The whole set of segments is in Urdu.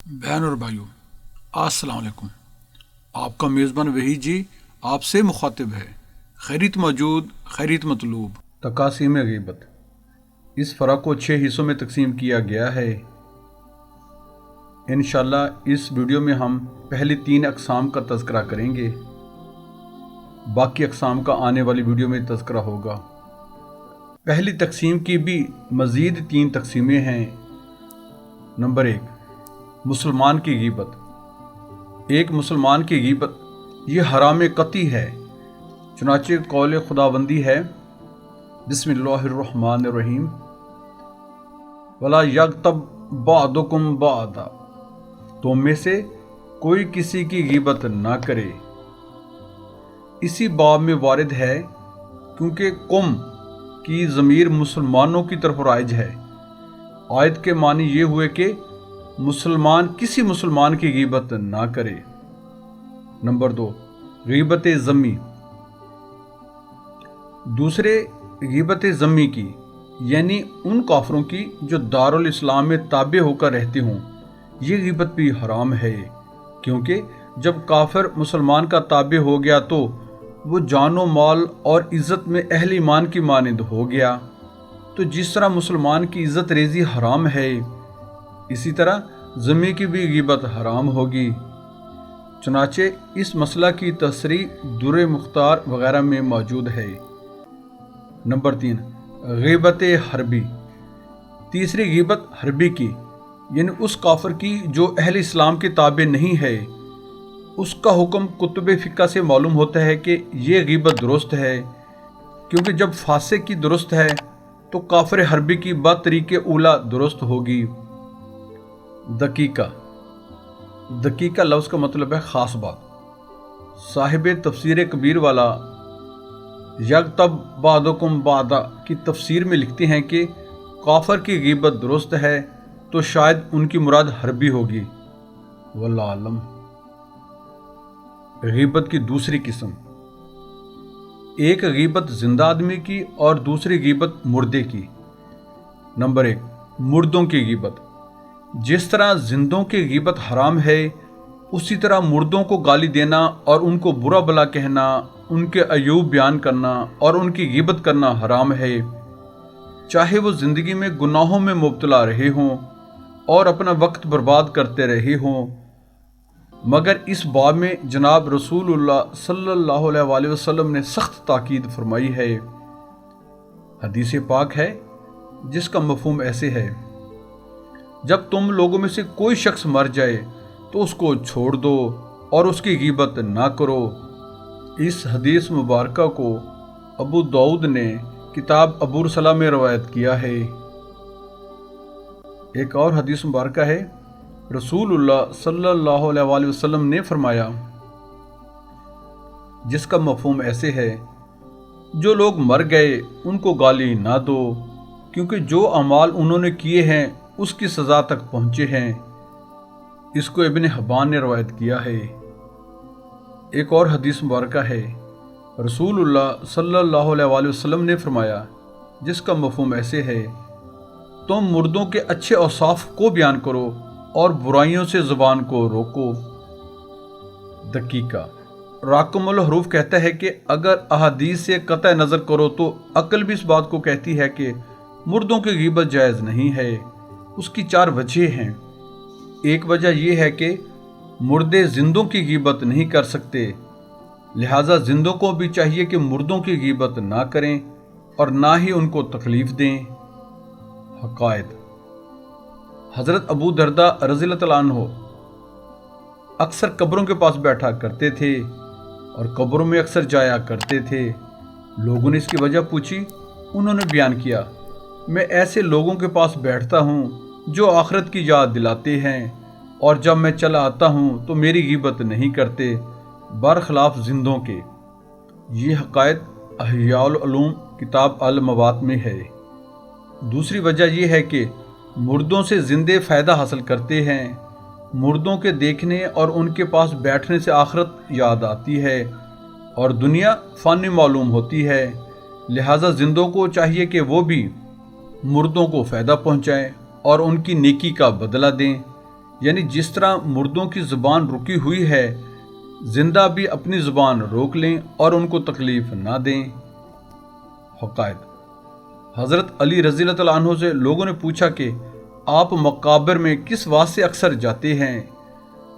بہن اور بھائیوں، السلام علیکم۔ آپ کا میزبان وحید جی آپ سے مخاطب ہے۔ خیریت موجود، خیریت مطلوب۔ تقاسیم غیبت، اس فرق کو 6 حصوں میں تقسیم کیا گیا ہے۔ انشاءاللہ اس ویڈیو میں ہم پہلی 3 اقسام کا تذکرہ کریں گے، باقی اقسام کا آنے والی ویڈیو میں تذکرہ ہوگا۔ پہلی تقسیم کی بھی مزید 3 تقسیمیں ہیں۔ نمبر 1، مسلمان کی غیبت۔ ایک مسلمان کی غیبت یہ حرام قطعی ہے، چنانچہ قول خداوندی ہے، بسم اللہ الرحمن الرحیم، وَلَا يَغْتَبْ بَعْضُكُمْ بَعْضًا، تم میں سے کوئی کسی کی غیبت نہ کرے۔ اسی باب میں وارد ہے کیونکہ قم کی ضمیر مسلمانوں کی طرف رائج ہے۔ آیت کے معنی یہ ہوئے کہ مسلمان کسی مسلمان کی غیبت نہ کرے۔ نمبر 2، غیبت ذمی۔ دوسرے غیبت ذمی کی یعنی ان کافروں کی جو دارالاسلام میں تابع ہو کر رہتے ہوں، یہ غیبت بھی حرام ہے، کیونکہ جب کافر مسلمان کا تابع ہو گیا تو وہ جان و مال اور عزت میں اہل ایمان کی مانند ہو گیا۔ تو جس طرح مسلمان کی عزت ریزی حرام ہے، اسی طرح ذمی کی بھی غیبت حرام ہوگی۔ چنانچہ اس مسئلہ کی تصریح در مختار وغیرہ میں موجود ہے۔ نمبر 3، غیبت حربی۔ تیسری غیبت حربی کی یعنی اس کافر کی جو اہل اسلام کے تابع نہیں ہے۔ اس کا حکم کتب فقہ سے معلوم ہوتا ہے کہ یہ غیبت درست ہے، کیونکہ جب فاسق کی درست ہے تو کافر حربی کی بطریق اولا درست ہوگی۔ دقیقہ۔ دقیقہ لفظ کا مطلب ہے خاص بات۔ صاحب تفسیر کبیر والا یغتب بعضکم بعضا کی تفسیر میں لکھتے ہیں کہ کافر کی غیبت درست ہے تو شاید ان کی مراد حربی ہوگی، واللہ عالم۔ غیبت کی دوسری قسم، ایک غیبت زندہ آدمی کی اور دوسری غیبت مردے کی۔ نمبر 1، مردوں کی غیبت۔ جس طرح زندوں کی غیبت حرام ہے، اسی طرح مردوں کو گالی دینا اور ان کو برا بھلا کہنا، ان کے عیوب بیان کرنا اور ان کی غیبت کرنا حرام ہے، چاہے وہ زندگی میں گناہوں میں مبتلا رہے ہوں اور اپنا وقت برباد کرتے رہے ہوں۔ مگر اس باب میں جناب رسول اللہ صلی اللہ علیہ وآلہ وسلم نے سخت تاکید فرمائی ہے۔ حدیث پاک ہے جس کا مفہوم ایسے ہے، جب تم لوگوں میں سے کوئی شخص مر جائے تو اس کو چھوڑ دو اور اس کی غیبت نہ کرو۔ اس حدیث مبارکہ کو ابو داؤد نے کتاب ابو رسلہ میں روایت کیا ہے۔ ایک اور حدیث مبارکہ ہے، رسول اللہ صلی اللہ علیہ وآلہ وسلم نے فرمایا، جس کا مفہوم ایسے ہے، جو لوگ مر گئے ان کو گالی نہ دو، کیونکہ جو اعمال انہوں نے کیے ہیں اس کی سزا تک پہنچے ہیں۔ اس کو ابن حبان نے روایت کیا ہے۔ ایک اور حدیث مبارکہ ہے، رسول اللہ صلی اللہ علیہ وآلہ وسلم نے فرمایا، جس کا مفہوم ایسے ہے، تم مردوں کے اچھے اوصاف کو بیان کرو اور برائیوں سے زبان کو روکو۔ دقیقہ۔ راکم الحروف کہتا ہے کہ اگر احادیث سے قطع نظر کرو تو عقل بھی اس بات کو کہتی ہے کہ مردوں کی غیبت جائز نہیں ہے۔ اس کی 4 وجہ ہیں۔ ایک وجہ یہ ہے کہ مردے زندوں کی غیبت نہیں کر سکتے، لہٰذا زندوں کو بھی چاہیے کہ مردوں کی غیبت نہ کریں اور نہ ہی ان کو تکلیف دیں۔ حقائق۔ حضرت ابو درداء رضی اللہ تعالیٰ عنہ اکثر قبروں کے پاس بیٹھا کرتے تھے اور قبروں میں اکثر جایا کرتے تھے۔ لوگوں نے اس کی وجہ پوچھی، انہوں نے بیان کیا، میں ایسے لوگوں کے پاس بیٹھتا ہوں جو آخرت کی یاد دلاتے ہیں، اور جب میں چلا آتا ہوں تو میری غیبت نہیں کرتے، برخلاف زندوں کے۔ یہ حقائق احیاء العلوم کتاب الموات میں ہے۔ دوسری وجہ یہ ہے کہ مردوں سے زندے فائدہ حاصل کرتے ہیں۔ مردوں کے دیکھنے اور ان کے پاس بیٹھنے سے آخرت یاد آتی ہے اور دنیا فانی معلوم ہوتی ہے، لہٰذا زندوں کو چاہیے کہ وہ بھی مردوں کو فائدہ پہنچائیں اور ان کی نیکی کا بدلہ دیں۔ یعنی جس طرح مردوں کی زبان رکی ہوئی ہے، زندہ بھی اپنی زبان روک لیں اور ان کو تکلیف نہ دیں۔ حقائق: حضرت علی رضی اللہ تعالیٰ عنہ سے لوگوں نے پوچھا کہ آپ مقابر میں کس واسطے اکثر جاتے ہیں؟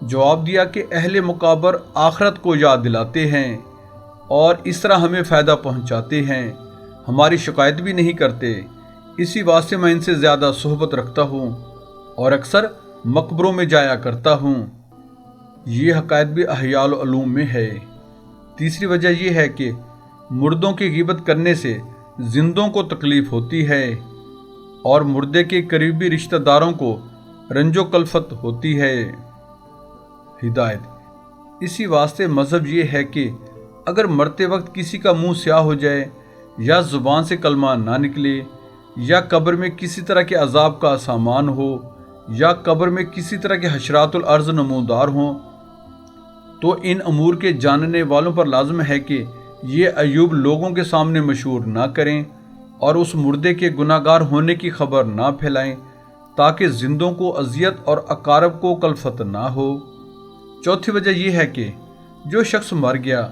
جواب دیا کہ اہل مقابر آخرت کو یاد دلاتے ہیں اور اس طرح ہمیں فائدہ پہنچاتے ہیں، ہماری شکایت بھی نہیں کرتے، اسی واسطے میں ان سے زیادہ صحبت رکھتا ہوں اور اکثر مقبروں میں جایا کرتا ہوں۔ یہ حقائق بھی احیاء العلوم میں ہے۔ تیسری وجہ یہ ہے کہ مردوں کی غیبت کرنے سے زندوں کو تکلیف ہوتی ہے اور مردے کے قریبی رشتہ داروں کو رنج و کلفت ہوتی ہے۔ ہدایت: اسی واسطے مذہب یہ ہے کہ اگر مرتے وقت کسی کا منہ سیاہ ہو جائے یا زبان سے کلمہ نہ نکلے یا قبر میں کسی طرح کے عذاب کا سامان ہو یا قبر میں کسی طرح کے حشرات الارض نمودار ہوں، تو ان امور کے جاننے والوں پر لازم ہے کہ یہ عیوب لوگوں کے سامنے مشہور نہ کریں اور اس مردے کے گناہ گار ہونے کی خبر نہ پھیلائیں تاکہ زندوں کو اذیت اور اقارب کو کلفت نہ ہو۔ چوتھی وجہ یہ ہے کہ جو شخص مر گیا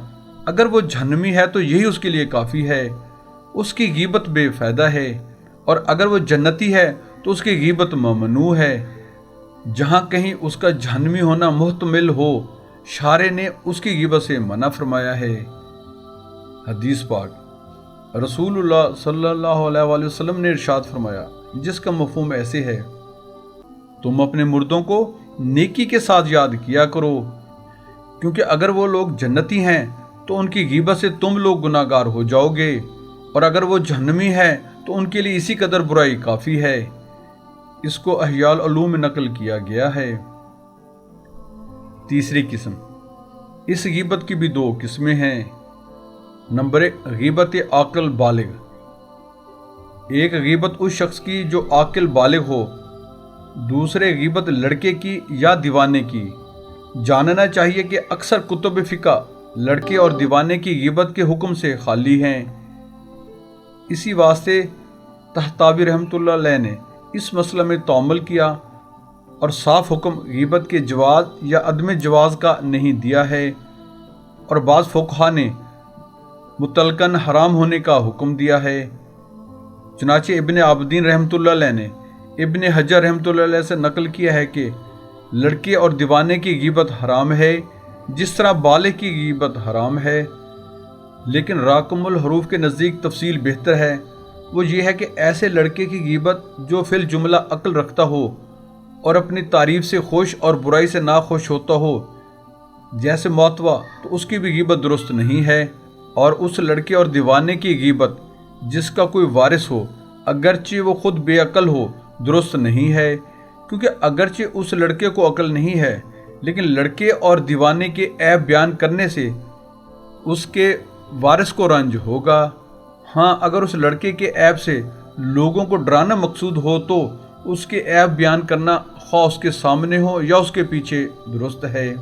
اگر وہ جہنمی ہے تو یہی اس کے لیے کافی ہے، اس کی غیبت بے فائدہ ہے، اور اگر وہ جنتی ہے تو اس کی غیبت ممنوع ہے۔ جہاں کہیں اس کا جہنمی ہونا محتمل ہو، شارع نے اس کی غیبت سے منع فرمایا ہے۔ حدیث پاک: رسول اللہ صلی اللہ علیہ وآلہ وسلم نے ارشاد فرمایا، جس کا مفہوم ایسے ہے: تم اپنے مردوں کو نیکی کے ساتھ یاد کیا کرو، کیونکہ اگر وہ لوگ جنتی ہیں تو ان کی غیبت سے تم لوگ گناہ گار ہو جاؤ گے، اور اگر وہ جہنمی ہے تو ان کے لیے اسی قدر برائی کافی ہے۔ اس کو احیاء العلوم میں نقل کیا گیا ہے۔ تیسری قسم: اس غیبت کی بھی 2 قسمیں ہیں۔ نمبر 1، غیبت عاقل بالغ۔ ایک غیبت اس شخص کی جو عاقل بالغ ہو، دوسرے غیبت لڑکے کی یا دیوانے کی۔ جاننا چاہیے کہ اکثر کتب فقہ لڑکے اور دیوانے کی غیبت کے حکم سے خالی ہیں۔ اسی واسطے طحطاوی رحمۃ اللہ علیہ نے اس مسئلہ میں تعامل کیا اور صاف حکم غیبت کے جواز یا عدم جواز کا نہیں دیا ہے، اور بعض فقہا نے مطلقاً حرام ہونے کا حکم دیا ہے۔ چنانچہ ابن عابدین رحمۃ اللہ علیہ نے ابن حجر رحمۃ اللہ علیہ سے نقل کیا ہے کہ لڑکے اور دیوانے کی غیبت حرام ہے جس طرح بالغ کی غیبت حرام ہے، لیکن راقم الحروف کے نزدیک تفصیل بہتر ہے۔ وہ یہ ہے کہ ایسے لڑکے کی غیبت جو فی الجملہ عقل رکھتا ہو اور اپنی تعریف سے خوش اور برائی سے ناخوش ہوتا ہو، جیسے موتوا، تو اس کی بھی غیبت درست نہیں ہے، اور اس لڑکے اور دیوانے کی غیبت جس کا کوئی وارث ہو اگرچہ وہ خود بے عقل ہو درست نہیں ہے، کیونکہ اگرچہ اس لڑکے کو عقل نہیں ہے لیکن لڑکے اور دیوانے کے عیب بیان کرنے سے اس کے وارث کو رنج ہوگا۔ ہاں، اگر اس لڑکے کے عیب سے لوگوں کو ڈرانا مقصود ہو تو اس کے عیب بیان کرنا خواہ اس کے سامنے ہو یا اس کے پیچھے درست ہے۔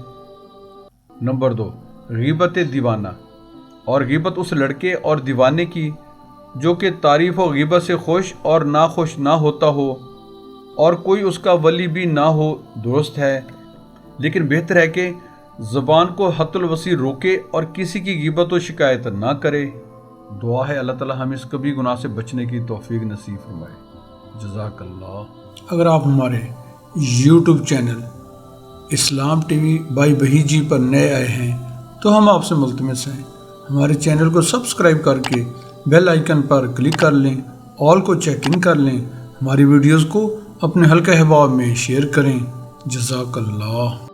نمبر 2، غیبت دیوانہ، اور غیبت اس لڑکے اور دیوانے کی جو کہ تعریف و غیبت سے خوش اور ناخوش نہ ہوتا ہو اور کوئی اس کا ولی بھی نہ ہو درست ہے، لیکن بہتر ہے کہ زبان کو حد الوسیع روکے اور کسی کی غیبت و شکایت نہ کرے۔ دعا ہے اللہ تعالی ہمیں اس کبھی گناہ سے بچنے کی توفیق نصیب فرمائے۔ جزاک اللہ۔ اگر آپ ہمارے YouTube channel Islam T V by بہی جی پر نئے آئے ہیں تو ہم آپ سے ملتمس ہیں ہمارے چینل کو سبسکرائب کر کے بیل آئیکن پر کلک کر لیں، آل کو چیک ان کر لیں، ہماری ویڈیوز کو اپنے حلقہ احباب میں شیئر کریں۔ جزاک اللہ۔